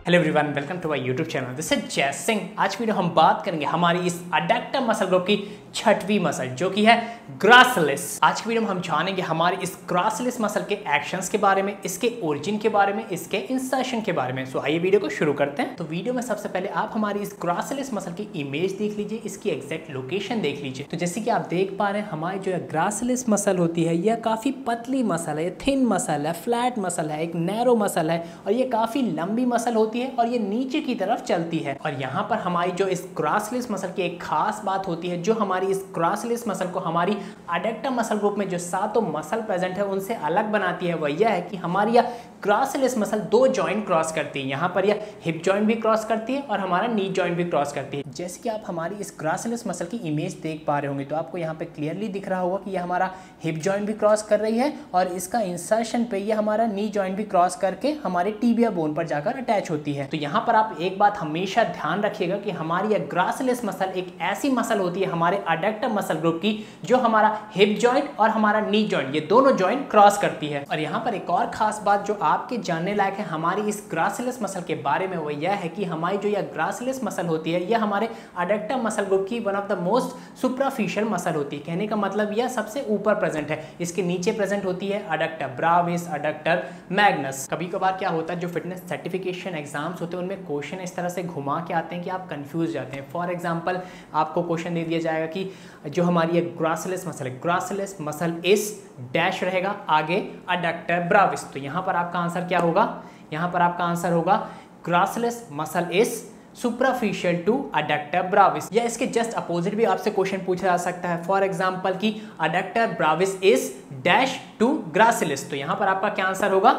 Hello everyone, welcome to my YouTube channel. This is Jai Singh. आज video हम बात करेंगे हमारी इस अडक्टर मसल ग्रुप की छठवीं मसल जो कि है ग्रासिलिस। आज की वीडियो में हम जानेंगे हमारी इस ग्रासिलिस मसल के एक्शंस के बारे में, इसके ओरिजिन के बारे में, इसके इंसर्शन के बारे में। सो आइए वीडियो को शुरू करते हैं। तो वीडियो में सबसे पहले आप हमारी इस ग्रासिलिस मसल की इमेज देख लीजिए, इसकी एग्जैक्ट लोकेशन देख लीजिए। तो जैसे कि आप देख पा रहे हैं, हमारी जो है ग्रासिलिस मसल होती है यह काफी पतली मसल है, थिन मसल है, फ्लैट मसल है, एक नैरो मसल है और ये काफी लंबी मसल होती है और ये नीचे की तरफ चलती है। और यहाँ पर हमारी जो इस ग्रासिलिस मसल की एक खास बात होती है, जो हमारी इस ग्रासिलिस मसल को हमारी अडक्टर मसल ग्रुप में जो सातों मसल प्रेजेंट है उनसे अलग बनाती है, वह यह है कि हमारी यह ग्रासिलिस मसल दो जॉइंट क्रॉस करती है। यहाँ पर यह हिप जॉइंट भी क्रॉस करती है और हमारा नी जॉइंट भी क्रॉस करती है। जैसे कि आप हमारी इस ग्रासिलिस मसल की इमेज देख पा रहे होंगे तो आपको यहाँ पे क्लियरली दिख रहा होगा कि यह हमारा हिप जॉइंट भी क्रॉस कर रही है और इसका इंसर्शन पे यह हमारा नी जॉइंट भी क्रॉस करके हमारे टिबिया बोन पर जाकर अटैच होती है। तो यहाँ पर आप एक बात हमेशा ध्यान रखिएगा कि हमारी यह ग्रासिलिस मसल एक ऐसी मसल होती है हमारे अडक्टर मसल ग्रुप की जो हमारा हिप जॉइंट और हमारा नी जॉइंट ये दोनों जॉइंट क्रॉस करती है। और यहाँ पर एक और खास बात जो आपके जानने लायक है हमारी इस ग्रासिलिस मसल के बारे में, वो यह है कि हमारी जो यह ग्रासिलिस मसल होती है यह हमारे अडक्टर मसल ग्रुप की one of the most superficial muscle होती है। कहने का मतलब यह सबसे ऊपर प्रेजेंट है। इसके नीचे प्रेजेंट होती है अडक्टर ब्राविस, अडक्टर मैग्नस। कभी कभार क्या होता है, जो फिटनेस सर्टिफिकेशन एग्जाम्स होते हैं उनमें क्वेश्चन इस तरह से घुमा के आते हैं कि आप कंफ्यूज जाते हैं। फॉर एग्जांपल आपको क्वेश्चन दे दिया जाएगा कि जो हमारी ये ग्रासिलिस मसल है, ग्रासिलिस मसल इस डैश रहेगा आगे अडक्टर ब्राविस। तो यहाँ पर आपका आंसर क्या होगा? यहाँ पर आपका आंसर होगा ग्रासिलिस मसल इज सुपराफिशियल टू अडक्टर ब्राविस। या इसके जस्ट अपोजिट भी आपसे क्वेश्चन पूछा जा सकता है। फॉर एग्जांपल कि adductor brevis is dash to gracilis. तो यहाँ पर आपका क्या आंसर होगा?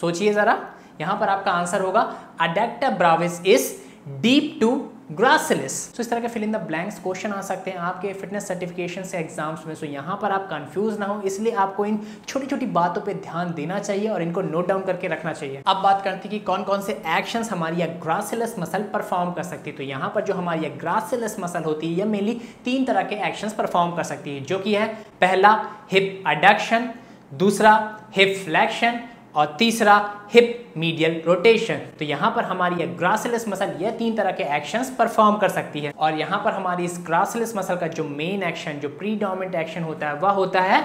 सोचिए जरा। यहाँ पर आपका आंसर होगा adductor brevis is deep to gracilis. तो इस तरह के fill in the blanks question आ सकते हैं आपके फिटनेस सर्टिफिकेशन से एग्जाम्स में। सो यहाँ पर आप कंफ्यूज ना हो, इसलिए आपको इन छोटी छोटी बातों पे ध्यान देना चाहिए और इनको नोट डाउन करके रखना चाहिए। अब बात करते हैं कि कौन कौन से एक्शंस हमारी यह ग्रासिलिस मसल परफॉर्म कर सकती है। तो यहाँ पर जो हमारी यह ग्रासिलिस मसल होती है यह मेनली तीन तरह के एक्शंस परफॉर्म कर सकती है, जो कि है पहला हिप अडक्शन, दूसरा हिप फ्लेक्शन और तीसरा हिप मीडियल रोटेशन। तो यहाँ पर हमारी यह ग्रासिलिस मसल यह तीन तरह के एक्शंस परफॉर्म कर सकती है। और यहाँ पर हमारी इस ग्रासिलिस मसल का जो मेन एक्शन, जो प्रीडोमिनेंट एक्शन होता है वह होता है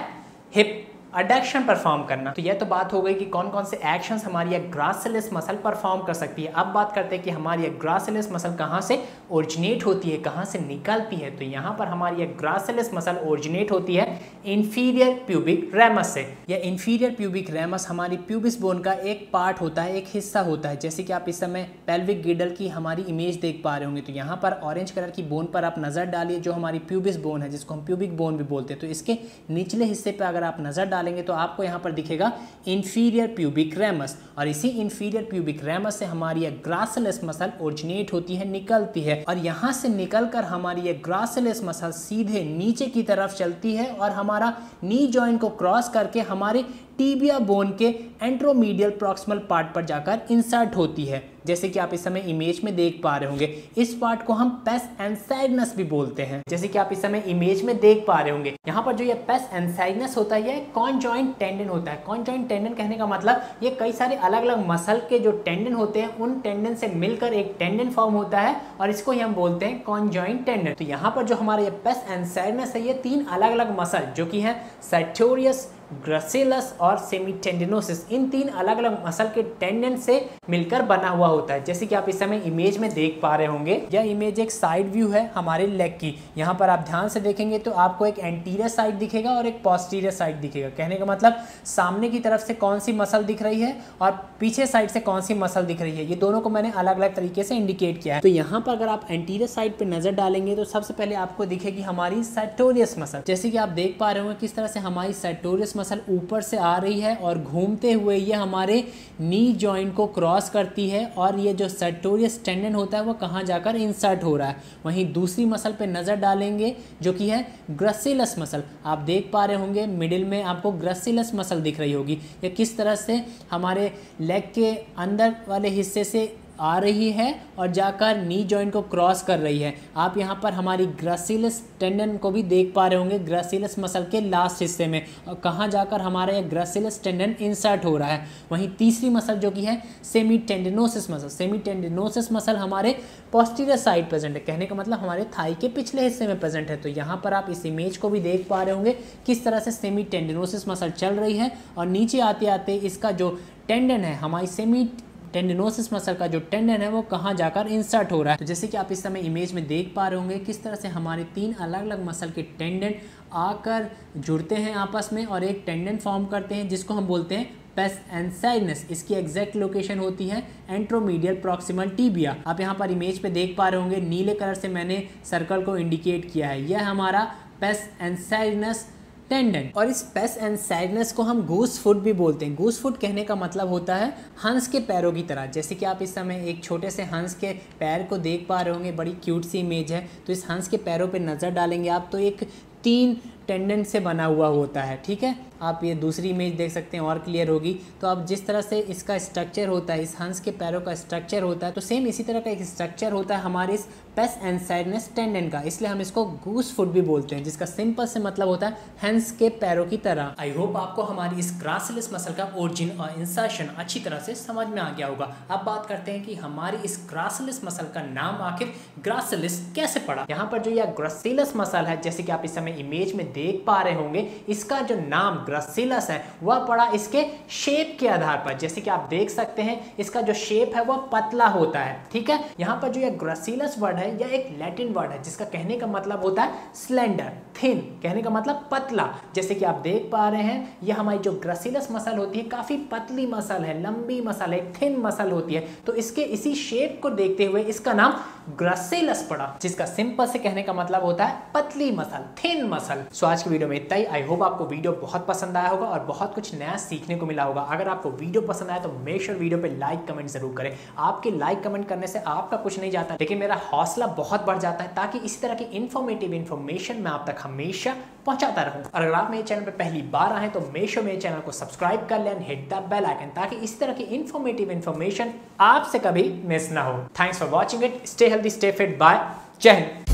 हिप अडक्शन परफॉर्म करना। तो यह तो बात हो गई कि कौन कौन से एक्शंस हमारी यह ग्रासिलिस मसल परफॉर्म कर सकती है। अब बात करते हैं कि हमारी यह ग्रासिलिस मसल कहाँ से ओरिजिनेट होती है, कहाँ से निकलती है। तो यहाँ पर हमारी यह ग्रासिलिस मसल ओरिजिनेट होती है इंफीरियर प्यूबिक रेमस से। यह इंफीरियर प्यूबिक रेमस हमारी प्यूबिस बोन का एक पार्ट होता है, एक हिस्सा होता है। जैसे कि आप इस समय पेल्विक गिडल की हमारी इमेज देख पा रहे होंगे। तो यहाँ पर ऑरेंज कलर की बोन पर आप नजर डालिए, जो हमारी प्यूबिस बोन है, जिसको हम प्यूबिक बोन भी बोलते हैं। तो इसके निचले हिस्से पर अगर आप नजर डालेंगे तो आपको यहाँ पर दिखेगा इंफीरियर प्यूबिक रेमस। और इसी इंफीरियर प्यूबिक रेमस से हमारी यह ग्रासिलिस मसल ओरिजिनेट होती है, निकलती है। और यहाँ से निकलकर हमारी यह ग्रासिलिस मसल सीधे नीचे की तरफ चलती है और हमारा नी जॉइंट को क्रॉस करके हमारे टिबिया बोन के एंट्रोमीडियल प्रॉक्सिमल पार्ट पर जाकर इंसर्ट होती है। जैसे कि आप इस समय इमेज में देख पा रहे होंगे, इस पार्ट को हम पेस एंसाइगनस भी बोलते हैं। जैसे कि आप इस समय इमेज में देख पा रहे होंगे, यहाँ पर जो ये पेस एंसाइगनस होता है यह कॉन्जॉइंट टेंडन होता है। कॉन्जॉइंट टेंडन कहने का मतलब ये कई सारे अलग अलग मसल के जो टेंडन होते हैं उन टेंडन से मिलकर एक टेंडन फॉर्म होता है और इसको ही हम बोलते हैं कॉन्जॉइंट टेंडन। तो यहाँ पर जो हमारा ये पेस एंसाइगनस है ये तीन अलग अलग मसल जो कि है सर्टोरियस, ग्रासिलिस और सेमीटेंडिनोसिस, इन तीन अलग अलग मसल के टेंडन से मिलकर बना हुआ होता है। जैसे कि आप इस समय इमेज में देख पा रहे होंगे, यह इमेज एक साइड व्यू है हमारे लेग की। यहाँ पर आप ध्यान से देखेंगे तो आपको एक एंटीरियर साइड दिखेगा और एक पोस्टीरियर साइड दिखेगा। कहने का मतलब सामने की तरफ से कौन सी मसल दिख रही है और पीछे साइड से कौन सी मसल दिख रही है, ये दोनों को मैंने अलग अलग तरीके से इंडिकेट किया है। तो यहाँ पर अगर आप एंटीरियर साइड पर नजर डालेंगे तो सबसे पहले आपको दिखेगी हमारी सर्टोरियस मसल। जैसे कि आप देख पा रहे होंगे किस तरह से हमारी सर्टोरियस मसल ऊपर से आ रही है और घूमते हुए ये हमारे नी जॉइंट को क्रॉस करती है और ये जो सर्टोरियस टेंडन होता है वो कहाँ जाकर इंसर्ट हो रहा है। वहीं दूसरी मसल पे नज़र डालेंगे जो कि है ग्रासिलिस मसल। आप देख पा रहे होंगे मिडिल में आपको ग्रासिलिस मसल दिख रही होगी। ये किस तरह से हमारे लेग के अंदर वाले हिस्से से आ रही है और जाकर नी जॉइंट को क्रॉस कर रही है। आप यहाँ पर हमारी ग्रासिलस टेंडन को भी देख पा रहे होंगे ग्रासिलस मसल के लास्ट हिस्से में, और कहाँ जाकर हमारा ये ग्रासिलस टेंडन इंसर्ट हो रहा है। वहीं तीसरी मसल जो कि है semi tendinosus muscle, semi tendinosus muscle हमारे पोस्टीरियर साइड प्रेजेंट है, कहने का मतलब हमारे थाई के पिछले हिस्से में प्रेजेंट है। तो यहाँ पर आप इस इमेज को भी देख पा रहे होंगे किस तरह से सेमी टेंडिनोसिस मसल चल रही है, और नीचे आते आते इसका जो टेंडन है, हमारी सेमी टेंडिनोसिस मसल का जो टेंडन है वो कहाँ जाकर इंसर्ट हो रहा है। तो जैसे कि आप इस समय इमेज में देख पा रहे होंगे किस तरह से हमारे 3 अलग अलग मसल के टेंडन आकर जुड़ते हैं आपस में और एक टेंडन फॉर्म करते हैं जिसको हम बोलते हैं पेस एंसाइडनस। इसकी एग्जैक्ट लोकेशन होती है एंट्रोमीडियल प्रॉक्सिमल टिबिया। आप यहाँ पर इमेज पे देख पा रहे होंगे नीले कलर से मैंने सर्कल को इंडिकेट किया है, यह हमारा पेस एंसाइडनस टेंडन। और इस पेस एंसाइडनस को हम गूस फुट भी बोलते हैं। गूस फुट कहने का मतलब होता है हंस के पैरों की तरह। जैसे कि आप इस समय एक छोटे से हंस के पैर को देख पा रहे होंगे, बड़ी क्यूट सी इमेज है। तो इस हंस के पैरों पे नज़र डालेंगे आप तो एक 3 टेंडन से बना हुआ होता है, ठीक है। आप ये दूसरी इमेज देख सकते हैं और क्लियर होगी। तो अब जिस तरह से इसका स्ट्रक्चर होता है, इस हंस के पैरों का स्ट्रक्चर होता है, तो सेम इसी तरह का एक स्ट्रक्चर होता है हमारे इस पेस एंसाइडनस टेंडन का, इसलिए हम इसको गूस फुट भी बोलते हैं, जिसका सिंपल से मतलब होता है हंस के पैरों की तरह। आई होप आपको हमारी इस ग्रासिलिस मसल का ओरिजिन और इंसर्शन अच्छी तरह से समझ में आ गया होगा। अब बात करते हैं कि हमारी इस ग्रासिलिस मसल का नाम आखिर ग्रासिलिस कैसे पड़ा। यहाँ पर जो यह ग्रासिलिस मसल है, जैसे कि आप इस समय इमेज में देख पा रहे होंगे, इसका जो नाम ग्रासिलस है वह पड़ा इसके शेप के आधार पर। जैसे कि आप देख सकते हैं इसका जो शेप है वह पतला होता है, ठीक है। यहाँ पर जो यह ग्रासिलस वर्ड है यह एक लैटिन वर्ड है जिसका कहने का मतलब होता है स्लेंडर, थिन, कहने का मतलब पतला। जैसे कि आप देख पा रहे हैं यह हमारी जो ग्रासिलस मसल होती है काफी पतली मसल है, लंबी मसल है, थिन मसल होती है। तो इसके इसी शेप को देखते हुए इसका नाम ग्रासिलस पड़ा, जिसका सिंपल से कहने का मतलब होता है पतली मसल, थिन मसल। सो आज की वीडियो में इतना ही। आई होप आपको वीडियो बहुत पसंद आया होगा और बहुत कुछ नया सीखने को मिला होगा। अगर आपको वीडियो पसंद आया तो मेक श्योर वीडियो पे लाइक कमेंट जरूर करें। आपके लाइक कमेंट करने से आपका कुछ नहीं जाता, लेकिन मेरा हौसला बहुत बढ़ जाता है, ताकि इसी तरह की इन्फॉर्मेटिव इन्फॉर्मेशन मैं आप तक हमेशा पहुंचाता रहूं। और अगर आप मेरे चैनल पे पहली बार आए तो मेक श्योर मेरे चैनल को सब्सक्राइब कर लें, हिट द बेल आइकन, ताकि इसी तरह की इन्फॉर्मेटिव इन्फॉर्मेशन आपसे कभी मिस ना हो। Thanks for watching it. Stay healthy, stay fit, bye, Jai Hind.